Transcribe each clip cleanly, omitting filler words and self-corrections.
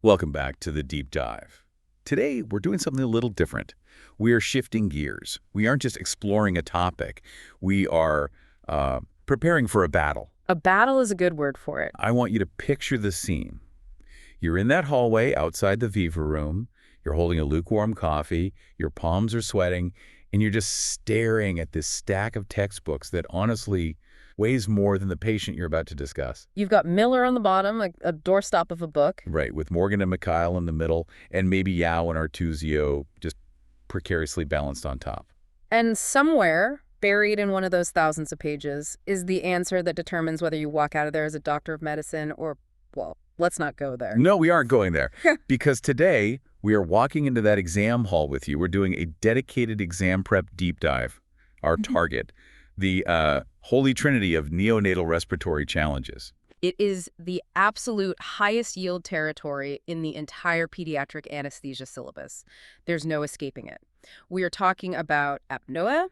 Welcome back to the Deep Dive. Today, we're doing something a little different. We are shifting gears. We aren't just exploring a topic. We are preparing for a battle. A battle is a good word for it. I want you to picture the scene. You're in that hallway outside the Viva room. You're holding a lukewarm coffee. Your palms are sweating. And you're just staring at this stack of textbooks that honestly weighs more than the patient you're about to discuss. You've got Miller on the bottom, a doorstop of a book. Right, with Morgan and Mikhail in the middle, and maybe Yao and Artuzio just precariously balanced on top. And somewhere, buried in one of those thousands of pages, is the answer that determines whether you walk out of there as a doctor of medicine or, well, let's not go there. No, we aren't going there. Because today, we are walking into that exam hall with you. We're doing a dedicated exam prep deep dive, our target, the holy trinity of neonatal respiratory challenges. It is the absolute highest yield territory in the entire pediatric anesthesia syllabus. There's no escaping it. We are talking about apnoea,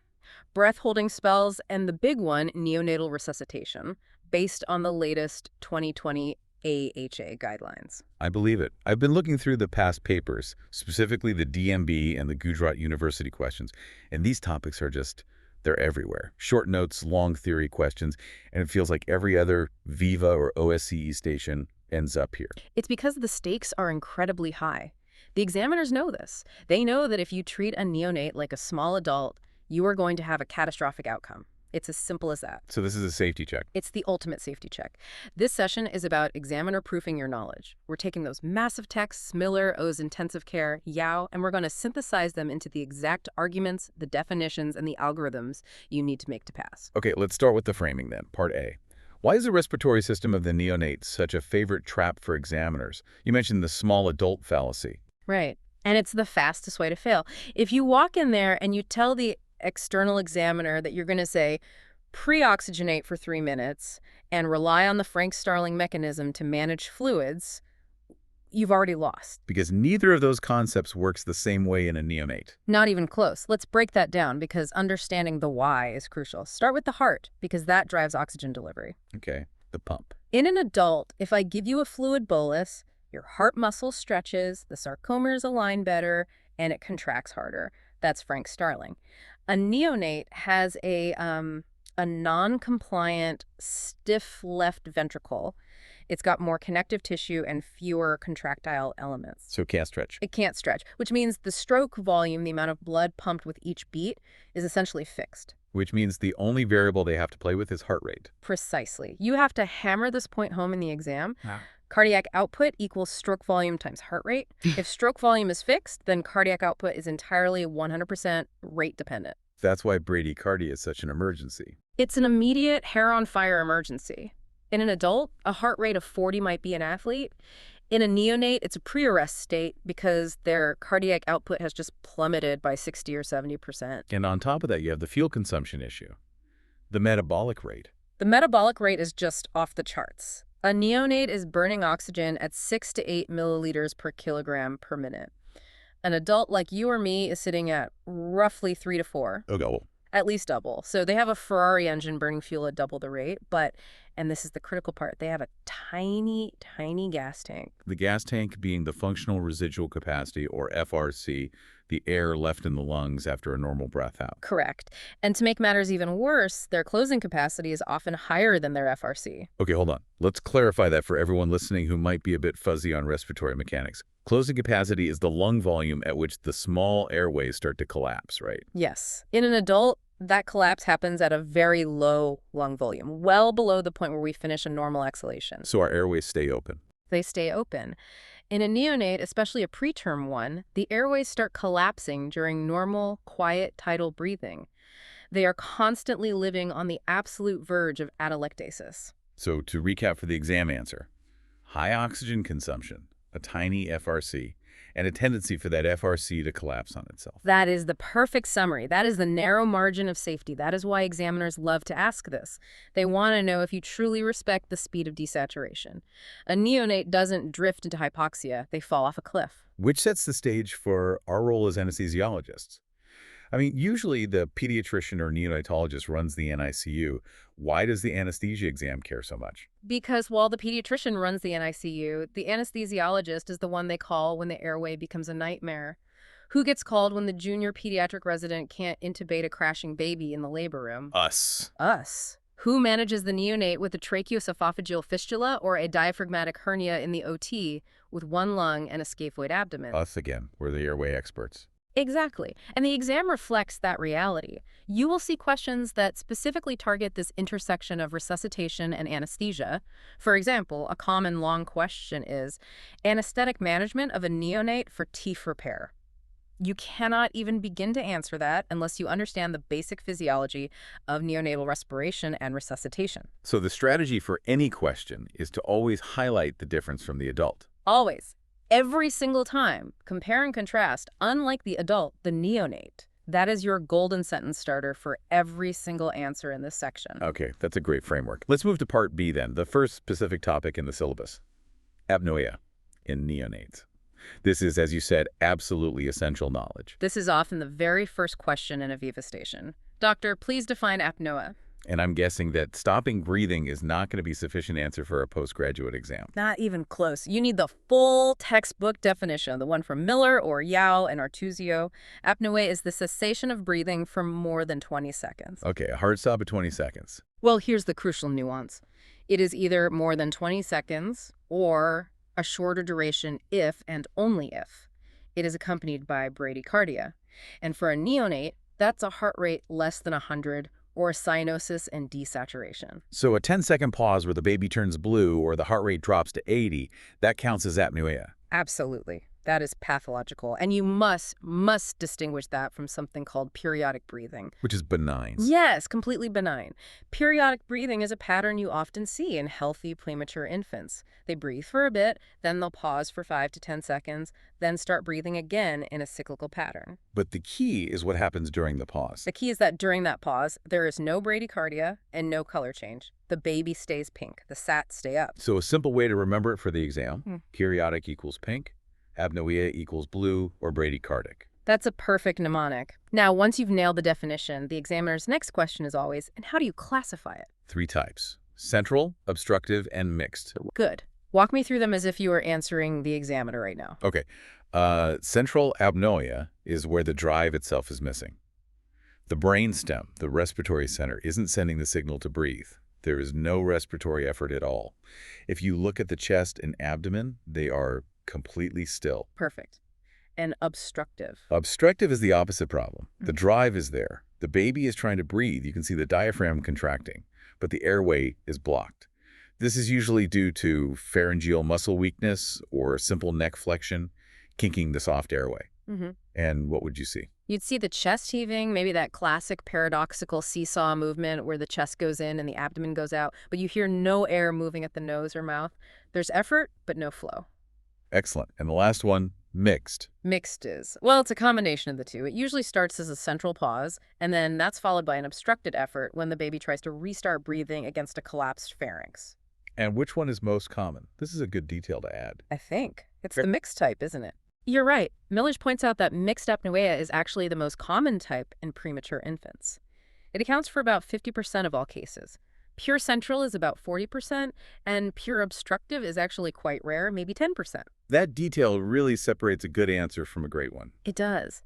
breath-holding spells, and the big one, neonatal resuscitation, based on the latest 2020 AHA guidelines. I believe it. I've been looking through the past papers, specifically the DNB and the Gujarat University questions, and these topics are just, they're everywhere. Short notes, long theory questions, and it feels like every other Viva or OSCE station ends up here. It's because the stakes are incredibly high. The examiners know this. They know that if you treat a neonate like a small adult, you are going to have a catastrophic outcome. It's as simple as that. So this is a safety check. It's the ultimate safety check. This session is about examiner-proofing your knowledge. We're taking those massive texts, Miller, O's intensive care, Yao, and we're going to synthesize them into the exact arguments, the definitions, and the algorithms you need to make to pass. Okay, let's start with the framing then, part A. Why is the respiratory system of the neonate such a favorite trap for examiners? You mentioned the small adult fallacy. Right. And it's the fastest way to fail. If you walk in there and you tell the external examiner that you're going to say pre-oxygenate for 3 minutes and rely on the Frank-Starling mechanism to manage fluids, you've already lost. Because neither of those concepts works the same way in a neonate. Not even close. Let's break that down because understanding the why is crucial. Start with the heart because that drives oxygen delivery. Okay, the pump. In an adult, if I give you a fluid bolus, your heart muscle stretches, the sarcomeres align better, and it contracts harder. That's Frank-Starling. A neonate has a non-compliant, stiff left ventricle. It's got more connective tissue and fewer contractile elements. So it can't stretch. It can't stretch, which means the stroke volume, the amount of blood pumped with each beat, is essentially fixed. Which means the only variable they have to play with is heart rate. Precisely. You have to hammer this point home in the exam. Cardiac output equals stroke volume times heart rate. If stroke volume is fixed, then cardiac output is entirely 100% rate dependent. That's why bradycardia is such an emergency. It's an immediate hair-on-fire emergency. In an adult, a heart rate of 40 might be an athlete. In a neonate, it's a pre-arrest state because their cardiac output has just plummeted by 60 or 70%. And on top of that, you have the fuel consumption issue, the metabolic rate. The metabolic rate is just off the charts. A neonate is burning oxygen at 6 to 8 milliliters per kilogram per minute. An adult like you or me is sitting at roughly 3 to 4. Okay, well. At least double. So they have a Ferrari engine burning fuel at double the rate, but, and this is the critical part, they have a tiny, tiny gas tank. The gas tank being the functional residual capacity, or FRC, the air left in the lungs after a normal breath out. Correct. And to make matters even worse, their closing capacity is often higher than their FRC. Okay, hold on. Let's clarify that for everyone listening who might be a bit fuzzy on respiratory mechanics. Closing capacity is the lung volume at which the small airways start to collapse, right? Yes. In an adult, that collapse happens at a very low lung volume, well below the point where we finish a normal exhalation. So our airways stay open. They stay open. In a neonate, especially a preterm one, the airways start collapsing during normal, quiet, tidal breathing. They are constantly living on the absolute verge of atelectasis. So to recap for the exam answer, high oxygen consumption, a tiny FRC, and a tendency for that FRC to collapse on itself. That is the perfect summary. That is the narrow margin of safety. That is why examiners love to ask this. They want to know if you truly respect the speed of desaturation. A neonate doesn't drift into hypoxia. They fall off a cliff. Which sets the stage for our role as anesthesiologists. I mean, usually the pediatrician or neonatologist runs the NICU. Why does the anesthesia exam care so much? Because while the pediatrician runs the NICU, the anesthesiologist is the one they call when the airway becomes a nightmare. Who gets called when the junior pediatric resident can't intubate a crashing baby in the labor room? Us. Us. Who manages the neonate with a tracheoesophageal fistula or a diaphragmatic hernia in the OT with one lung and a scaphoid abdomen? Us again. We're the airway experts. Exactly. And the exam reflects that reality. You will see questions that specifically target this intersection of resuscitation and anesthesia. For example, a common long question is, anesthetic management of a neonate for teeth repair. You cannot even begin to answer that unless you understand the basic physiology of neonatal respiration and resuscitation. So the strategy for any question is to always highlight the difference from the adult. Always. Every single time. Compare and contrast, unlike the adult, the neonate. That is your golden sentence starter for every single answer in this section. Okay, that's a great framework. Let's move to Part B then, the first specific topic in the syllabus. Apnoea in neonates. This is, as you said, absolutely essential knowledge. This is often the very first question in a Viva station. Doctor, please define apnoea. And I'm guessing that stopping breathing is not going to be sufficient answer for a postgraduate exam. Not even close. You need the full textbook definition, the one from Miller or Yao and Artuzio. Apnoea is the cessation of breathing for more than 20 seconds. Okay, a hard stop at 20 seconds. Well, here's the crucial nuance. It is either more than 20 seconds or a shorter duration if and only if it is accompanied by bradycardia. And for a neonate, that's a heart rate less than 100 or cyanosis and desaturation. So a 10-second pause where the baby turns blue or the heart rate drops to 80, that counts as apnoea. Absolutely. That is pathological. And you must distinguish that from something called periodic breathing. Which is benign. Yes, completely benign. Periodic breathing is a pattern you often see in healthy premature infants. They breathe for a bit, then they'll pause for 5 to 10 seconds, then start breathing again in a cyclical pattern. But the key is what happens during the pause. The key is that during that pause, there is no bradycardia and no color change. The baby stays pink. The SATs stay up. So a simple way to remember it for the exam, periodic equals pink, apnoea equals blue, or bradycardic. That's a perfect mnemonic. Now, once you've nailed the definition, the examiner's next question is always, and how do you classify it? 3 types: central, obstructive, and mixed. Good. Walk me through them as if you were answering the examiner right now. Okay. Central apnoea is where the drive itself is missing. The brainstem, the respiratory center, isn't sending the signal to breathe. There is no respiratory effort at all. If you look at the chest and abdomen, they are completely still. Perfect. And obstructive. Obstructive is the opposite problem. The drive is there. The baby is trying to breathe. You can see the diaphragm contracting, but the airway is blocked. This is usually due to pharyngeal muscle weakness or simple neck flexion, kinking the soft airway. And what would you see? You'd see the chest heaving, maybe that classic paradoxical seesaw movement where the chest goes in and the abdomen goes out, but you hear no air moving at the nose or mouth. There's effort, but no flow. Excellent. And the last one, mixed. Mixed is, well, it's a combination of the two. It usually starts as a central pause, and then that's followed by an obstructed effort when the baby tries to restart breathing against a collapsed pharynx. And which one is most common? This is a good detail to add. I think. It's the mixed type, isn't it? You're right. Millage points out that mixed apnoea is actually the most common type in premature infants. It accounts for about 50% of all cases. Pure central is about 40%, and pure obstructive is actually quite rare, maybe 10%. That detail really separates a good answer from a great one. It does.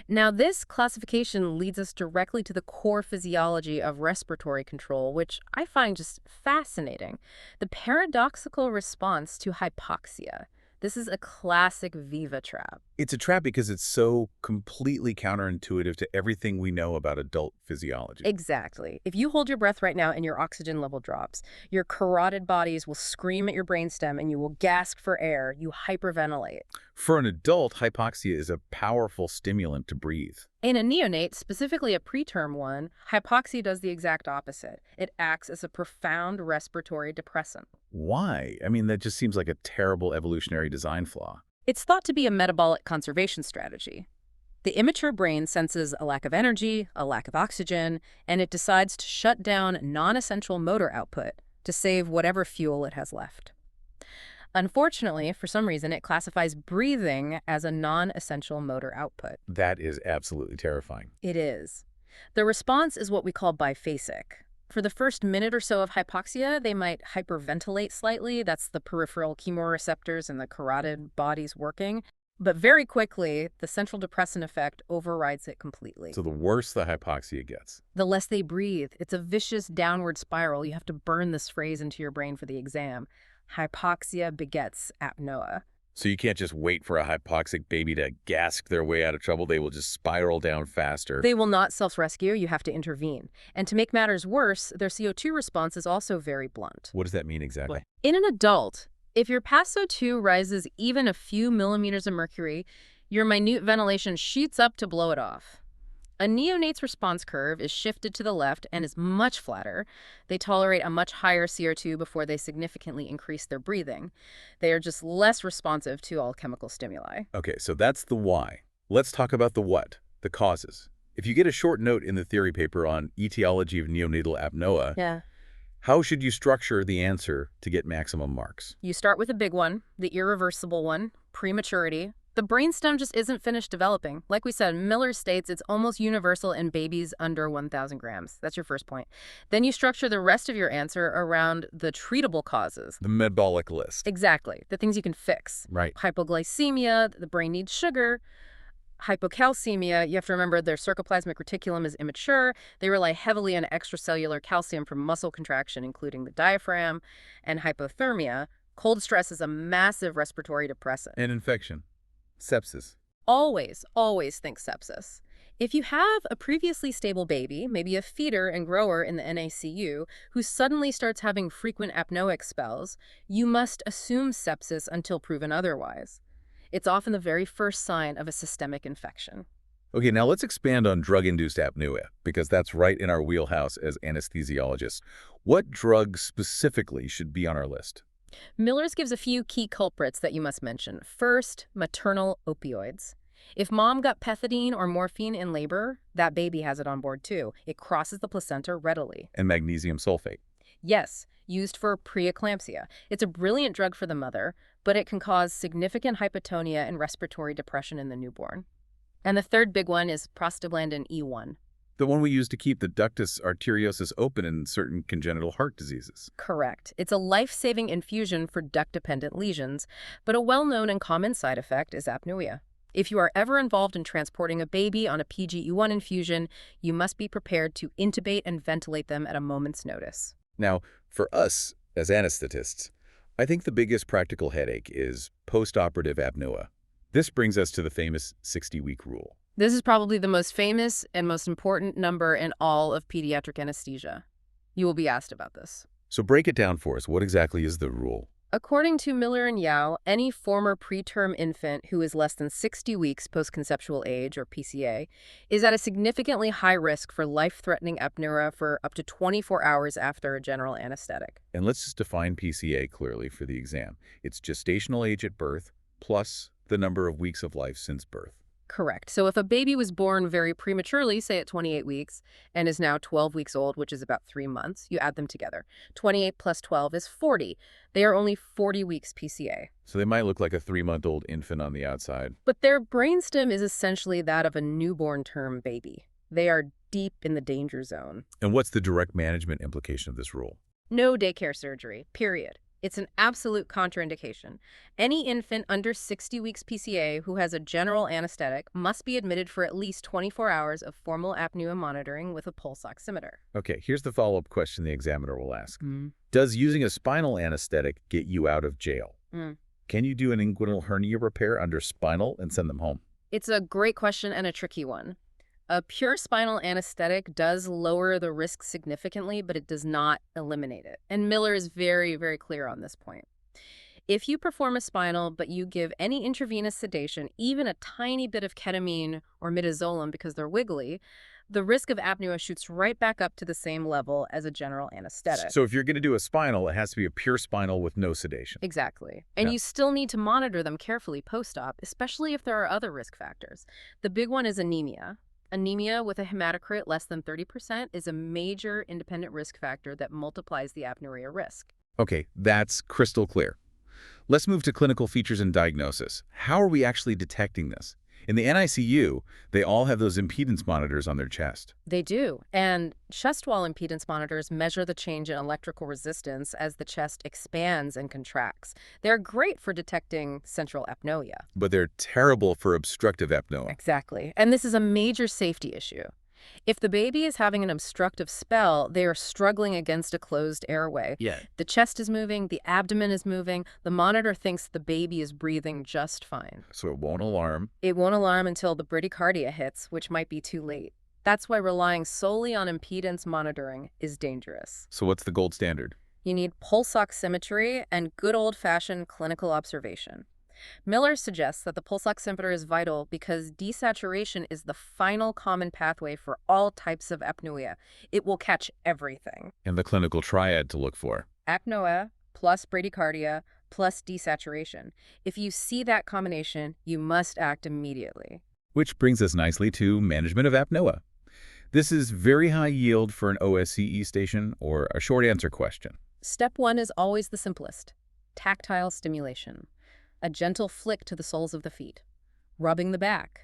Now, this classification leads us directly to the core physiology of respiratory control, which I find just fascinating. The paradoxical response to hypoxia. This is a classic Viva trap. It's a trap because it's so completely counterintuitive to everything we know about adult physiology. Exactly. If you hold your breath right now and your oxygen level drops, your carotid bodies will scream at your brainstem and you will gasp for air. You hyperventilate. For an adult, hypoxia is a powerful stimulant to breathe. In a neonate, specifically a preterm one, hypoxia does the exact opposite. It acts as a profound respiratory depressant. Why? I mean, that just seems like a terrible evolutionary design flaw. It's thought to be a metabolic conservation strategy. The immature brain senses a lack of energy, a lack of oxygen, and it decides to shut down non-essential motor output to save whatever fuel it has left. Unfortunately, for some reason, it classifies breathing as a non-essential motor output. That is absolutely terrifying. It is. The response is what we call biphasic. For the first minute or so of hypoxia, they might hyperventilate slightly. That's the peripheral chemoreceptors and the carotid bodies working. But very quickly, the central depressant effect overrides it completely. So the worse the hypoxia gets. The less they breathe. It's a vicious downward spiral. You have to burn this phrase into your brain for the exam. Hypoxia begets apnoea. So you can't just wait for a hypoxic baby to gasp their way out of trouble. They will just spiral down faster. They will not self-rescue. You have to intervene. And to make matters worse, their CO2 response is also very blunt. What does that mean exactly? In an adult, if your PaSO2 rises even a few millimeters of mercury, your minute ventilation shoots up to blow it off. A neonate's response curve is shifted to the left and is much flatter. They tolerate a much higher CO2 before they significantly increase their breathing. They are just less responsive to all chemical stimuli. Okay, so that's the why. Let's talk about the what, the causes. If you get a short note in the theory paper on etiology of neonatal apnoea, how should you structure the answer to get maximum marks? You start with a big one, the irreversible one, prematurity. The brainstem just isn't finished developing. Like we said, Miller states it's almost universal in babies under 1,000 grams. That's your first point. Then you structure the rest of your answer around the treatable causes. The metabolic list. Exactly. The things you can fix. Right. Hypoglycemia, the brain needs sugar. Hypocalcemia, you have to remember their sarcoplasmic reticulum is immature. They rely heavily on extracellular calcium from muscle contraction, including the diaphragm. And hypothermia, cold stress is a massive respiratory depressant. And infection. Sepsis. Always, always think sepsis. If you have a previously stable baby, maybe a feeder and grower in the NICU, who suddenly starts having frequent apnoeic spells, you must assume sepsis until proven otherwise. It's often the very first sign of a systemic infection. Okay, now let's expand on drug-induced apnea, because that's right in our wheelhouse as anesthesiologists. What drugs specifically should be on our list? Miller's gives a few key culprits that you must mention. First, maternal opioids. If mom got pethidine or morphine in labor, that baby has it on board too. It crosses the placenta readily. And magnesium sulfate. Yes, used for preeclampsia. It's a brilliant drug for the mother, but it can cause significant hypotonia and respiratory depression in the newborn. And the third big one is prostaglandin E1. The one we use to keep the ductus arteriosus open in certain congenital heart diseases. Correct. It's a life-saving infusion for duct-dependent lesions, but a well-known and common side effect is apnoea. If you are ever involved in transporting a baby on a PGE1 infusion, you must be prepared to intubate and ventilate them at a moment's notice. Now, for us as anesthetists, I think the biggest practical headache is postoperative apnoea. This brings us to the famous 60-week rule. This is probably the most famous and most important number in all of pediatric anesthesia. You will be asked about this. So break it down for us. What exactly is the rule? According to Miller and Yao, any former preterm infant who is less than 60 weeks post-conceptual age, or PCA, is at a significantly high risk for life-threatening apnea for up to 24 hours after a general anesthetic. And let's just define PCA clearly for the exam. It's gestational age at birth plus the number of weeks of life since birth. Correct. So if a baby was born very prematurely, say at 28 weeks, and is now 12 weeks old, which is about 3 months, you add them together. 28 plus 12 is 40. They are only 40 weeks PCA. So they might look like a 3-month-old infant on the outside. But their brainstem is essentially that of a newborn-term baby. They are deep in the danger zone. And what's the direct management implication of this rule? No daycare surgery, period. It's an absolute contraindication. Any infant under 60 weeks PCA who has a general anesthetic must be admitted for at least 24 hours of formal apnea monitoring with a pulse oximeter. Okay, here's the follow-up question the examiner will ask. Does using a spinal anesthetic get you out of jail? Can you do an inguinal hernia repair under spinal and send them home? It's a great question and a tricky one. A pure spinal anesthetic does lower the risk significantly, but it does not eliminate it. And Miller is very, very clear on this point. If you perform a spinal, but you give any intravenous sedation, even a tiny bit of ketamine or midazolam because they're wiggly, the risk of apnea shoots right back up to the same level as a general anesthetic. So if you're going to do a spinal, it has to be a pure spinal with no sedation. Exactly. And you still need to monitor them carefully post-op, especially if there are other risk factors. The big one is anemia. Anemia with a hematocrit less than 30% is a major independent risk factor that multiplies the apnea risk. Okay, that's crystal clear. Let's move to clinical features and diagnosis. How are we actually detecting this? In the NICU, they all have those impedance monitors on their chest. They do. And chest wall impedance monitors measure the change in electrical resistance as the chest expands and contracts. They're great for detecting central apnoea. But they're terrible for obstructive apnoea. Exactly. And this is a major safety issue. If the baby is having an obstructive spell, they are struggling against a closed airway. Yeah. The chest is moving, the abdomen is moving, the monitor thinks the baby is breathing just fine. So it won't alarm. It won't alarm until the bradycardia hits, which might be too late. That's why relying solely on impedance monitoring is dangerous. So what's the gold standard? You need pulse oximetry and good old-fashioned clinical observation. Miller suggests that the pulse oximeter is vital because desaturation is the final common pathway for all types of apnea. It will catch everything. And the clinical triad to look for. Apnoea plus bradycardia plus desaturation. If you see that combination, you must act immediately. Which brings us nicely to management of apnoea. This is very high yield for an OSCE station or a short answer question. Step 1 is always the simplest. Tactile stimulation. A gentle flick to the soles of the feet. Rubbing the back.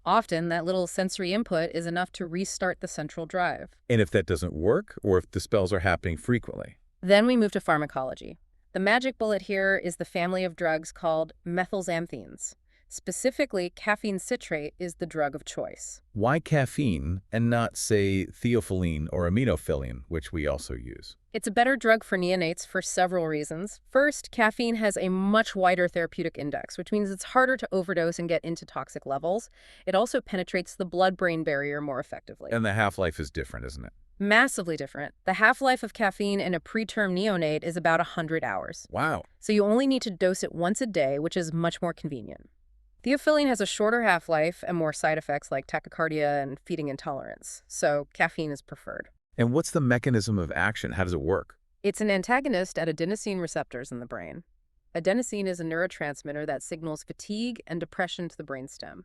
Often, that little sensory input is enough to restart the central drive. And if that doesn't work, or if the spells are happening frequently? Then we move to pharmacology. The magic bullet here is the family of drugs called methylxanthines. Specifically, caffeine citrate is the drug of choice. Why caffeine and not, say, theophylline or aminophylline, which we also use? It's a better drug for neonates for several reasons. First, caffeine has a much wider therapeutic index, which means it's harder to overdose and get into toxic levels. It also penetrates the blood-brain barrier more effectively. And the half-life is different, isn't it? Massively different. The half-life of caffeine in a preterm neonate is about 100 hours. Wow. So you only need to dose it once a day, which is much more convenient. Theophylline has a shorter half-life and more side effects like tachycardia and feeding intolerance, so caffeine is preferred. And what's the mechanism of action? How does it work? It's an antagonist at adenosine receptors in the brain. Adenosine is a neurotransmitter that signals fatigue and depression to the brainstem.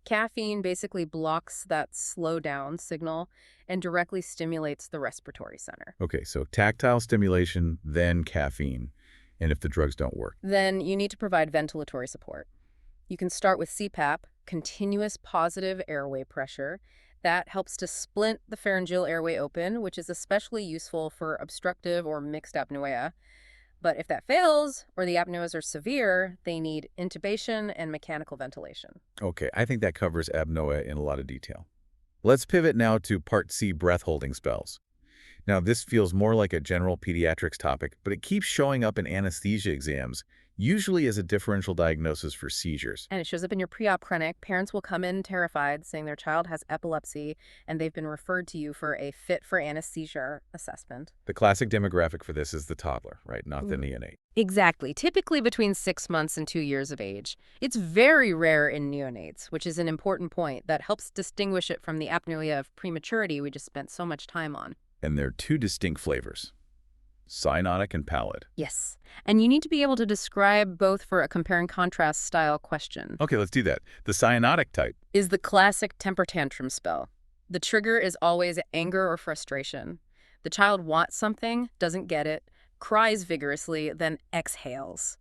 Caffeine basically blocks that slow-down signal and directly stimulates the respiratory center. Okay, so tactile stimulation, then caffeine. And if the drugs don't work? Then you need to provide ventilatory support. You can start with CPAP, continuous positive airway pressure. That helps to splint the pharyngeal airway open, which is especially useful for obstructive or mixed apnea. But if that fails, or the apneas are severe, they need intubation and mechanical ventilation. Okay, I think that covers apnoea in a lot of detail. Let's pivot now to Part C, breath-holding spells. Now, this feels more like a general pediatrics topic, but it keeps showing up in anesthesia exams, usually as a differential diagnosis for seizures. And it shows up in your pre-op clinic. Parents will come in terrified, saying their child has epilepsy, and they've been referred to you for a fit for anesthesia assessment. The classic demographic for this is the toddler, right? Not the neonate. Exactly. Typically between 6 months and 2 years of age. It's very rare in neonates, which is an important point that helps distinguish it from the apnea of prematurity we just spent so much time on. And there are two distinct flavors, cyanotic and pallid. Yes. And you need to be able to describe both for a compare and contrast style question. Okay, let's do that. The cyanotic type Is the classic temper tantrum spell. The trigger is always anger or frustration. The child wants something, doesn't get it, cries vigorously, then exhales,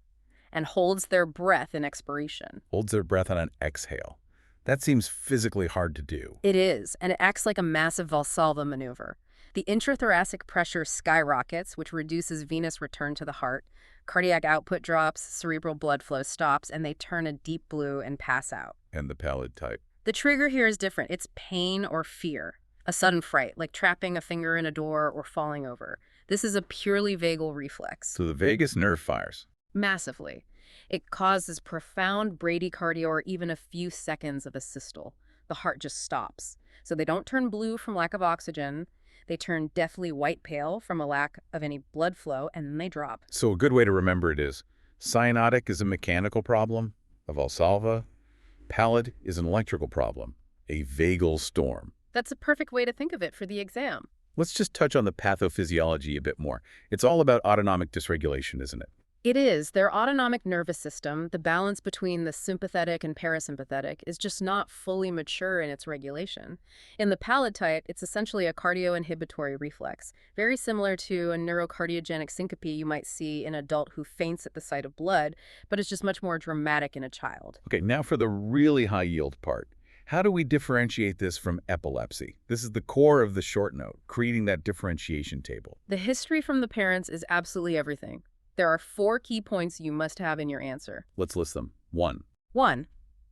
and holds their breath in expiration. holds their breath on an exhale. That seems physically hard to do. It is, and it acts like a massive Valsalva maneuver. The intrathoracic pressure skyrockets, which reduces venous return to the heart. Cardiac output drops, cerebral blood flow stops, and they turn a deep blue and pass out. And the pallid type. The trigger here is different. It's pain or fear, a sudden fright, like trapping a finger in a door or falling over. This is a purely vagal reflex. So the vagus nerve fires. Massively. It causes profound bradycardia or even a few seconds of a systole. The heart just stops. So they don't turn blue from lack of oxygen. They turn deathly white pale from a lack of any blood flow, and then they drop. So a good way to remember it is, cyanotic is a mechanical problem, a Valsalva. Pallid is an electrical problem, a vagal storm. That's a perfect way to think of it for the exam. Let's just touch on the pathophysiology a bit more. It's all about autonomic dysregulation, isn't it? It is. Their autonomic nervous system, the balance between the sympathetic and parasympathetic, is just not fully mature in its regulation. In the Pallid type, it's essentially a cardioinhibitory reflex, very similar to a neurocardiogenic syncope you might see in an adult who faints at the sight of blood, but it's just much more dramatic in a child. Okay, now for the really high-yield part. How do we differentiate this from epilepsy? This is the core of the short note, creating that differentiation table. The history from the parents is absolutely everything. There are 4 key points you must have in your answer. Let's list them. 1. 1.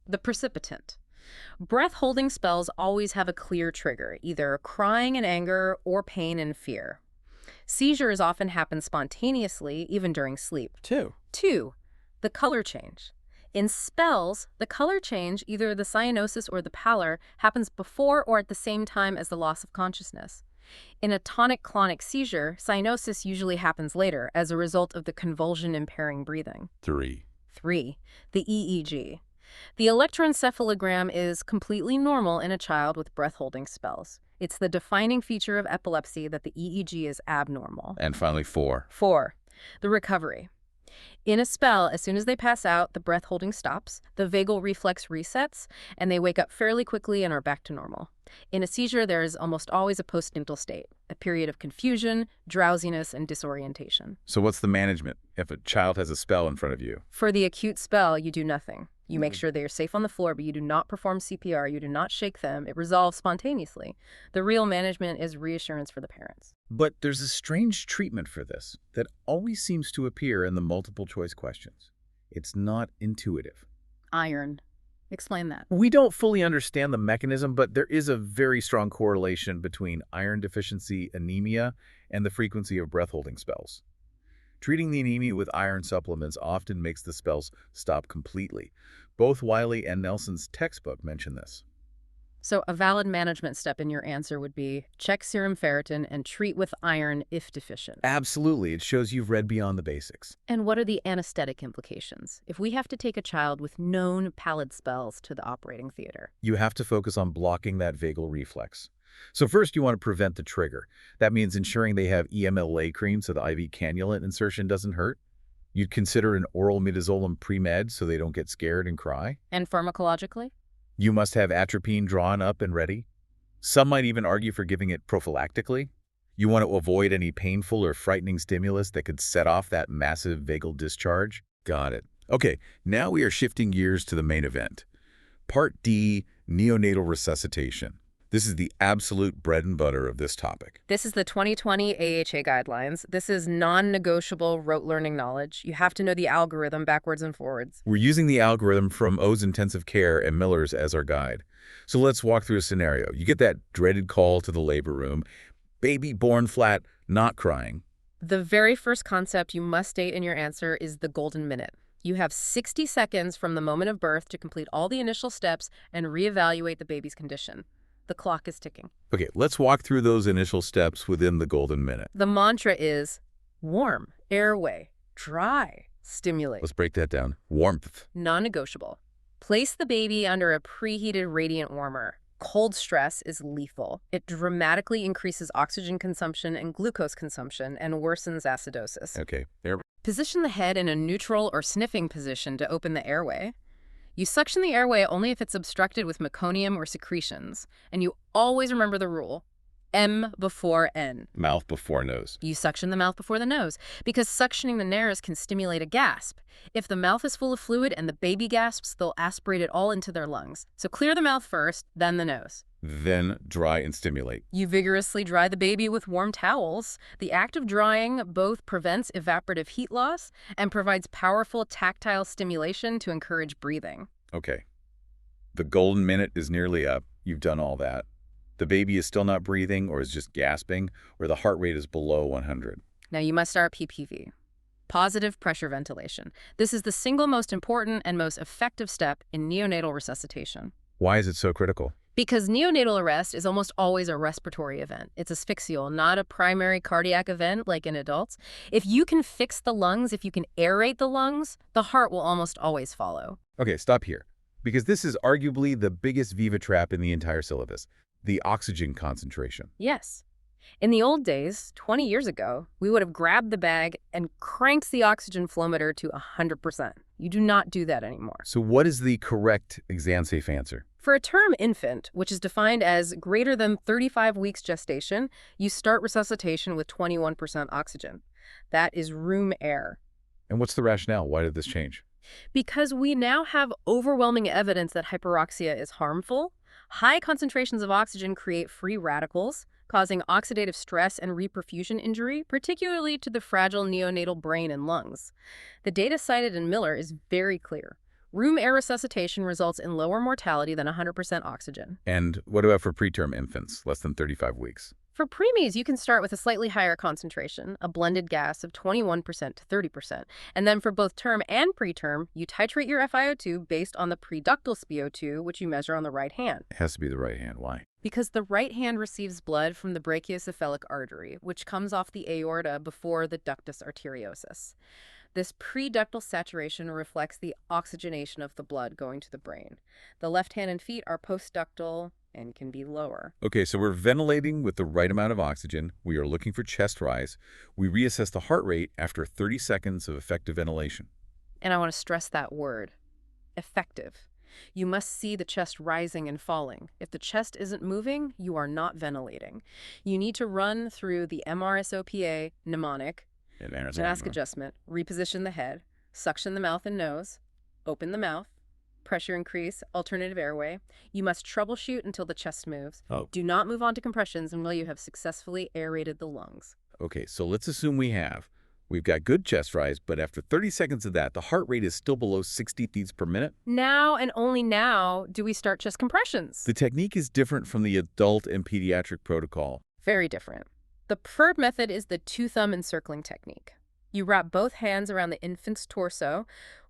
The precipitant. Breath-holding spells always have a clear trigger, either crying in anger or pain and fear. Seizures often happen spontaneously, even during sleep. 2. 2. The color change. In spells, the color change, either the cyanosis or the pallor, happens before or at the same time as the loss of consciousness. In a tonic-clonic seizure, cyanosis usually happens later as a result of the convulsion-impairing breathing. 3. 3. The EEG. The electroencephalogram is completely normal in a child with breath-holding spells. It's the defining feature of epilepsy that the EEG is abnormal. And finally, 4. 4. The recovery. In a spell, as soon as they pass out, the breath-holding stops, the vagal reflex resets, and they wake up fairly quickly and are back to normal. In a seizure, there is almost always a postnatal state, a period of confusion, drowsiness, and disorientation. So what's the management if a child has a spell in front of you? For the acute spell, you do nothing. You make sure they are safe on the floor, but you do not perform CPR, you do not shake them. It resolves spontaneously. The real management is reassurance for the parents. But there's a strange treatment for this that always seems to appear in the multiple choice questions. It's not intuitive. Iron. Explain that. We don't fully understand the mechanism, but there is a very strong correlation between iron deficiency anemia and the frequency of breath-holding spells. Treating the anemia with iron supplements often makes the spells stop completely. Both Wiley and Nelson's textbook mention this. So a valid management step in your answer would be check serum ferritin and treat with iron if deficient. Absolutely. It shows you've read beyond the basics. And what are the anesthetic implications if we have to take a child with known pallid spells to the operating theater? You have to focus on blocking that vagal reflex. So first, you want to prevent the trigger. That means ensuring they have EMLA cream so the IV cannula insertion doesn't hurt. You'd consider an oral midazolam pre-med so they don't get scared and cry. And pharmacologically? You must have atropine drawn up and ready. Some might even argue for giving it prophylactically. You want to avoid any painful or frightening stimulus that could set off that massive vagal discharge. Got it. Okay, now we are shifting gears to the main event. Part D, neonatal resuscitation. This is the absolute bread and butter of this topic. This is the 2020 AHA guidelines. This is non-negotiable rote learning knowledge. You have to know the algorithm backwards and forwards. We're using the algorithm from O's Intensive Care and Miller's as our guide. So let's walk through a scenario. You get that dreaded call to the labor room. Baby born flat, not crying. The very first concept you must state in your answer is the golden minute. You have 60 seconds from the moment of birth to complete all the initial steps and reevaluate the baby's condition. The clock is ticking. Okay, let's walk through those initial steps within the golden minute. The mantra is warm, airway, dry, stimulate. Let's break that down. Warmth. Non-negotiable. Place the baby under a preheated radiant warmer. Cold stress is lethal. It dramatically increases oxygen consumption and glucose consumption and worsens acidosis. Okay, there. Position the head in a neutral or sniffing position to open the airway. You suction the airway only if it's obstructed with meconium or secretions. And you always remember the rule, M before N. Mouth before nose. You suction the mouth before the nose, because suctioning the nares can stimulate a gasp. If the mouth is full of fluid and the baby gasps, they'll aspirate it all into their lungs. So clear the mouth first, then the nose. Then dry and stimulate. You vigorously dry the baby with warm towels. The act of drying both prevents evaporative heat loss and provides powerful tactile stimulation to encourage breathing. Okay. The golden minute is nearly up. You've done all that. The baby is still not breathing or is just gasping, or the heart rate is below 100. Now you must start PPV. Positive pressure ventilation. This is the single most important and most effective step in neonatal resuscitation. Why is it so critical? Because neonatal arrest is almost always a respiratory event. It's asphyxial, not a primary cardiac event like in adults. If you can fix the lungs, if you can aerate the lungs, the heart will almost always follow. Okay, stop here. Because this is arguably the biggest Viva trap in the entire syllabus, the oxygen concentration. Yes. In the old days, 20 years ago, we would have grabbed the bag and cranked the oxygen flow meter to 100%. You do not do that anymore. So what is the correct exam-safe answer? For a term infant, which is defined as greater than 35 weeks gestation, you start resuscitation with 21% oxygen. That is room air. And what's the rationale? Why did this change? Because we now have overwhelming evidence that hyperoxia is harmful. High concentrations of oxygen create free radicals, causing oxidative stress and reperfusion injury, particularly to the fragile neonatal brain and lungs. The data cited in Miller is very clear. Room air resuscitation results in lower mortality than 100% oxygen. And what about for preterm infants, less than 35 weeks? For preemies, you can start with a slightly higher concentration, a blended gas of 21% to 30%. And then for both term and preterm, you titrate your FiO2 based on the preductal SpO2, which you measure on the right hand. It has to be the right hand. Why? Because the right hand receives blood from the brachiocephalic artery, which comes off the aorta before the ductus arteriosus. This preductal saturation reflects the oxygenation of the blood going to the brain. The left hand and feet are postductal and can be lower. Okay, so we're ventilating with the right amount of oxygen. We are looking for chest rise. We reassess the heart rate after 30 seconds of effective ventilation. And I want to stress that word, effective. You must see the chest rising and falling. If the chest isn't moving, you are not ventilating. You need to run through the MRSOPA mnemonic, mask adjustment, reposition the head, suction the mouth and nose, open the mouth, pressure increase, alternative airway. You must troubleshoot until the chest moves. Do not move on to compressions until you have successfully aerated the lungs. Okay, so let's assume we've got good chest rise, but after 30 seconds of that, the heart rate is still below 60 beats per minute. Now and only now do we start chest compressions. The technique is different from the adult and pediatric protocol. Very different. The preferred method is the two-thumb encircling technique. You wrap both hands around the infant's torso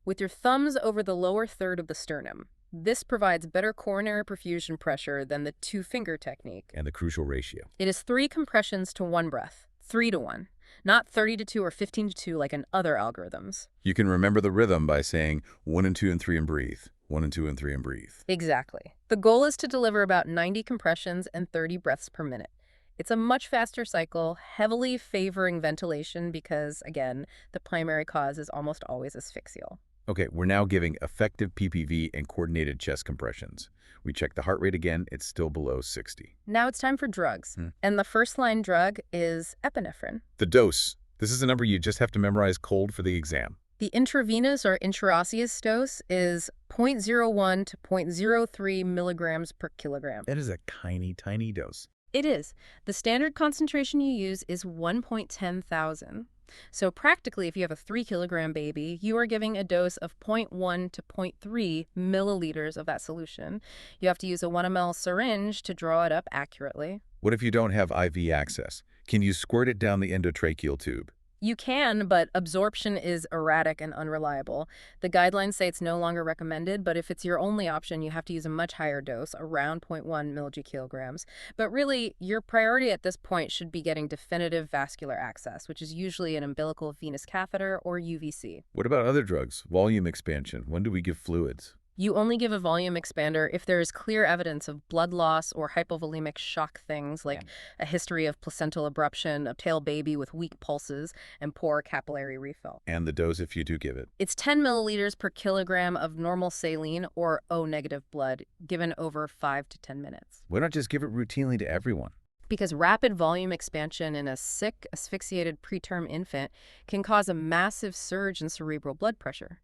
with your thumbs over the lower third of the sternum. This provides better coronary perfusion pressure than the two-finger technique. And the crucial ratio. It is 3 compressions to 1 breath, 3 to 1, not 30 to 2 or 15 to 2 like in other algorithms. You can remember the rhythm by saying 1 and 2 and 3 and breathe, 1 and 2 and 3 and breathe. Exactly. The goal is to deliver about 90 compressions and 30 breaths per minute. It's a much faster cycle, heavily favoring ventilation because, again, the primary cause is almost always asphyxial. Okay, we're now giving effective PPV and coordinated chest compressions. We check the heart rate again, it's still below 60. Now it's time for drugs. And the first-line drug is epinephrine. The dose. This is a number you just have to memorize cold for the exam. The intravenous or intraosseous dose is 0.01 to 0.03 milligrams per kilogram. That is a tiny, tiny dose. It is. The standard concentration you use is 1.10 thousand. So practically, if you have a 3-kilogram baby, you are giving a dose of 0.1 to 0.3 milliliters of that solution. You have to use a 1 ml syringe to draw it up accurately. What if you don't have IV access? Can you squirt it down the endotracheal tube? You can, but absorption is erratic and unreliable. The guidelines say it's no longer recommended, but if it's your only option, you have to use a much higher dose, around 0.1 milligkilograms. But really, your priority at this point should be getting definitive vascular access, which is usually an umbilical venous catheter or UVC. What about other drugs? Volume expansion. When do we give fluids? You only give a volume expander if there is clear evidence of blood loss or hypovolemic shock things like a history of placental abruption, a pale baby with weak pulses, and poor capillary refill. And the dose if you do give it? It's 10 milliliters per kilogram of normal saline or O-negative blood given over 5 to 10 minutes. Why not just give it routinely to everyone? Because rapid volume expansion in a sick, asphyxiated preterm infant can cause a massive surge in cerebral blood pressure.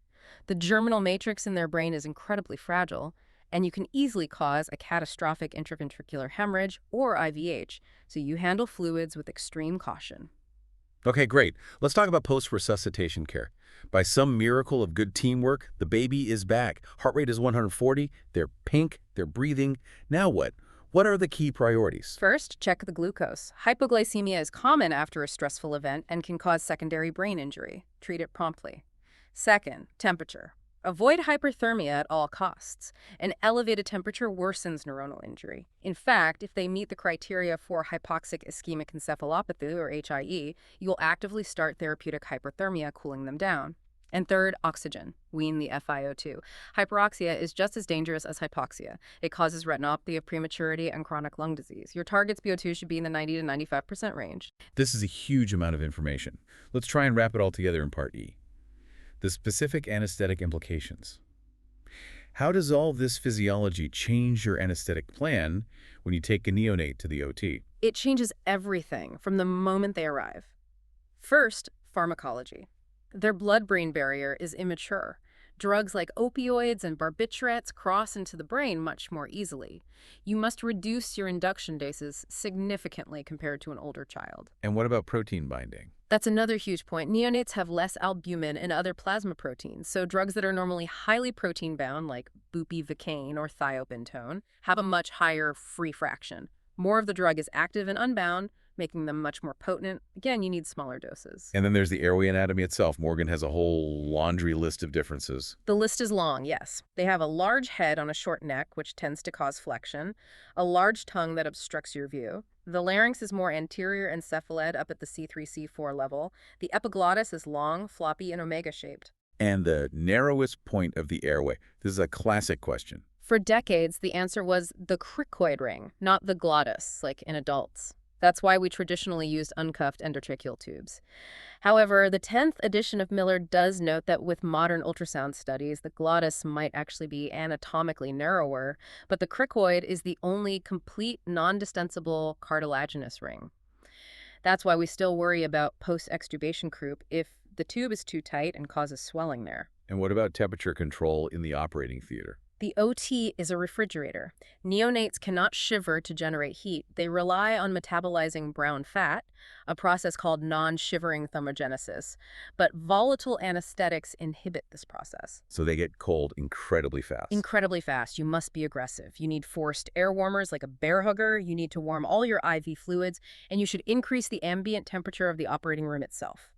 The germinal matrix in their brain is incredibly fragile, and you can easily cause a catastrophic intraventricular hemorrhage or IVH, so you handle fluids with extreme caution. Okay, great. Let's talk about post-resuscitation care. By some miracle of good teamwork, the baby is back. Heart rate is 140, they're pink, they're breathing. Now what? What are the key priorities? First, check the glucose. Hypoglycemia is common after a stressful event and can cause secondary brain injury. Treat it promptly. Second, temperature. Avoid hyperthermia at all costs. An elevated temperature worsens neuronal injury. In fact, if they meet the criteria for hypoxic ischemic encephalopathy, or HIE, you'll actively start therapeutic hyperthermia, cooling them down. And third, oxygen. Wean the FiO2. Hyperoxia is just as dangerous as hypoxia. It causes retinopathy of prematurity and chronic lung disease. Your target SpO2 should be in the 90 to 95% range. This is a huge amount of information. Let's try and wrap it all together in Part E. The specific anesthetic implications. How does all this physiology change your anesthetic plan when you take a neonate to the OT? It changes everything from the moment they arrive. First, pharmacology. Their blood-brain barrier is immature. Drugs like opioids and barbiturates cross into the brain much more easily. You must reduce your induction doses significantly compared to an older child. And what about protein binding? That's another huge point. Neonates have less albumin and other plasma proteins, so drugs that are normally highly protein-bound, like bupivacaine or thiopentone, have a much higher free fraction. More of the drug is active and unbound, making them much more potent. Again, you need smaller doses. And then there's the airway anatomy itself. Morgan has a whole laundry list of differences. The list is long, yes. They have a large head on a short neck, which tends to cause flexion, a large tongue that obstructs your view. The larynx is more anterior encephalid up at the C3-C4 level. The epiglottis is long, floppy, and omega-shaped. And the narrowest point of the airway. This is a classic question. For decades, the answer was the cricoid ring, not the glottis, like in adults. That's why we traditionally used uncuffed endotracheal tubes. However, the 10th edition of Miller does note that with modern ultrasound studies, the glottis might actually be anatomically narrower, but the cricoid is the only complete non-distensible cartilaginous ring. That's why we still worry about post-extubation croup if the tube is too tight and causes swelling there. And what about temperature control in the operating theater? The OT is a refrigerator. Neonates cannot shiver to generate heat. They rely on metabolizing brown fat, a process called non-shivering thermogenesis. But volatile anesthetics inhibit this process. So they get cold incredibly fast. Incredibly fast. You must be aggressive. You need forced air warmers like a bear hugger. You need to warm all your IV fluids, and you should increase the ambient temperature of the operating room itself.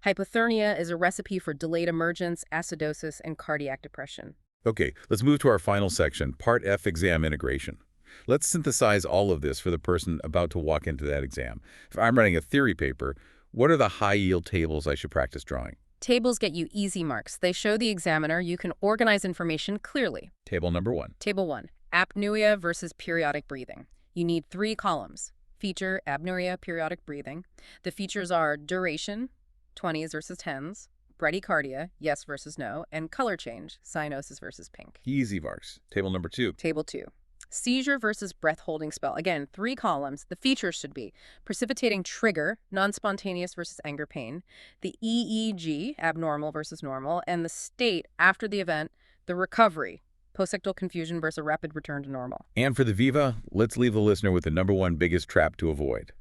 Hypothermia is a recipe for delayed emergence, acidosis, and cardiac depression. Okay, let's move to our final section, Part F, exam integration. Let's synthesize all of this for the person about to walk into that exam. If I'm writing a theory paper, what are the high-yield tables I should practice drawing? Tables get you easy marks. They show the examiner you can organize information clearly. Table number 1. Table 1, apnea versus periodic breathing. You need 3 columns. Feature, apnea, periodic breathing. The features are duration, 20s versus 10s, bradycardia, yes versus no, and color change, cyanosis versus pink. Easy marks. Table number 2. Table 2. Seizure versus breath-holding spell. Again, 3 columns. The features should be precipitating trigger, non-spontaneous versus anger pain, the EEG, abnormal versus normal, and the state after the event, the recovery, postictal confusion versus rapid return to normal. And for the Viva, let's leave the listener with the number 1 biggest trap to avoid.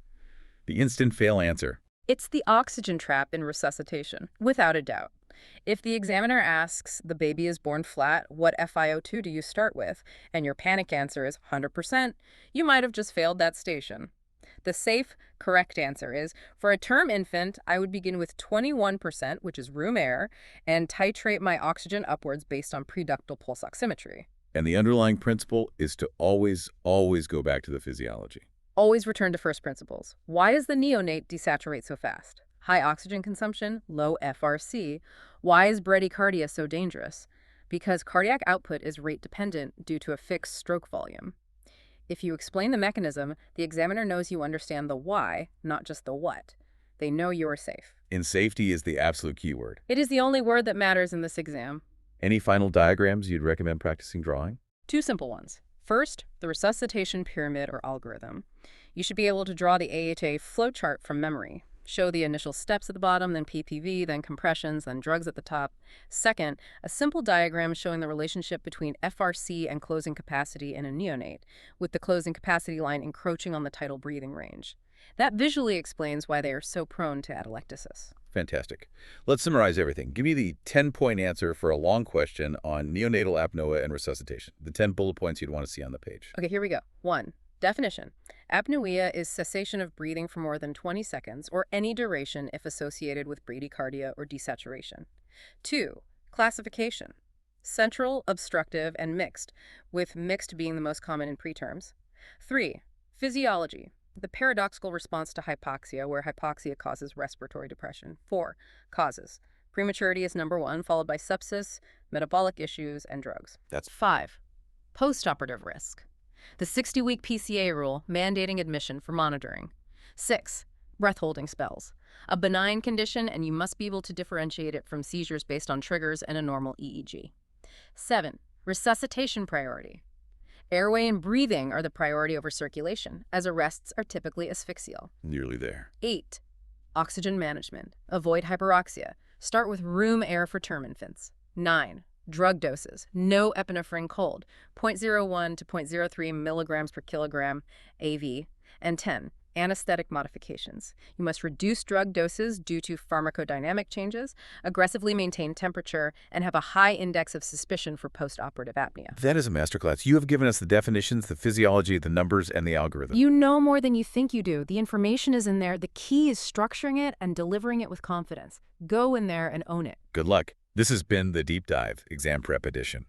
The instant fail answer. It's the oxygen trap in resuscitation, without a doubt. If the examiner asks, the baby is born flat, what FiO2 do you start with? And your panic answer is 100%, you might have just failed that station. The safe, correct answer is, for a term infant, I would begin with 21%, which is room air, and titrate my oxygen upwards based on preductal pulse oximetry. And the underlying principle is to always go back to the physiology. Always return to first principles. Why does the neonate desaturate so fast? High oxygen consumption, low FRC. Why is bradycardia so dangerous? Because cardiac output is rate dependent due to a fixed stroke volume. If you explain the mechanism, the examiner knows you understand the why, not just the what. They know you are safe. And safety is the absolute key word. It is the only word that matters in this exam. Any final diagrams you'd recommend practicing drawing? 2 simple ones. First, the resuscitation pyramid or algorithm. You should be able to draw the AHA flowchart from memory. Show the initial steps at the bottom, then PPV, then compressions, then drugs at the top. Second, a simple diagram showing the relationship between FRC and closing capacity in a neonate, with the closing capacity line encroaching on the tidal breathing range. That visually explains why they are so prone to atelectasis. Fantastic. Let's summarize everything. Give me the 10-point answer for a long question on neonatal apnoea and resuscitation. The 10 bullet points you'd want to see on the page. Okay, here we go. 1. Definition. Apnoea is cessation of breathing for more than 20 seconds or any duration if associated with bradycardia or desaturation. 2. Classification. Central, obstructive, and mixed, with mixed being the most common in preterms. 3. Physiology. The paradoxical response to hypoxia, where hypoxia causes respiratory depression. 4. Causes. Prematurity is number 1, followed by sepsis, metabolic issues, and drugs. That's 5. Postoperative risk. The 60-week PCA rule mandating admission for monitoring. 6. Breath-holding spells. A benign condition, and you must be able to differentiate it from seizures based on triggers and a normal EEG. 7. Resuscitation priority. Airway and breathing are the priority over circulation, as arrests are typically asphyxial. nearly there. 8. Oxygen management. Avoid hyperoxia. Start with room air for term infants. 9. Drug doses. No epinephrine cold, 0.01 to 0.03 milligrams per kilogram AV. And 10. Anesthetic modifications. You must reduce drug doses due to pharmacodynamic changes, aggressively maintain temperature, and have a high index of suspicion for postoperative apnea. That is a masterclass. You have given us the definitions, the physiology, the numbers, and the algorithm. You know more than you think you do. The information is in there. The key is structuring it and delivering it with confidence. Go in there and own it. Good luck. This has been the Deep Dive Exam Prep Edition.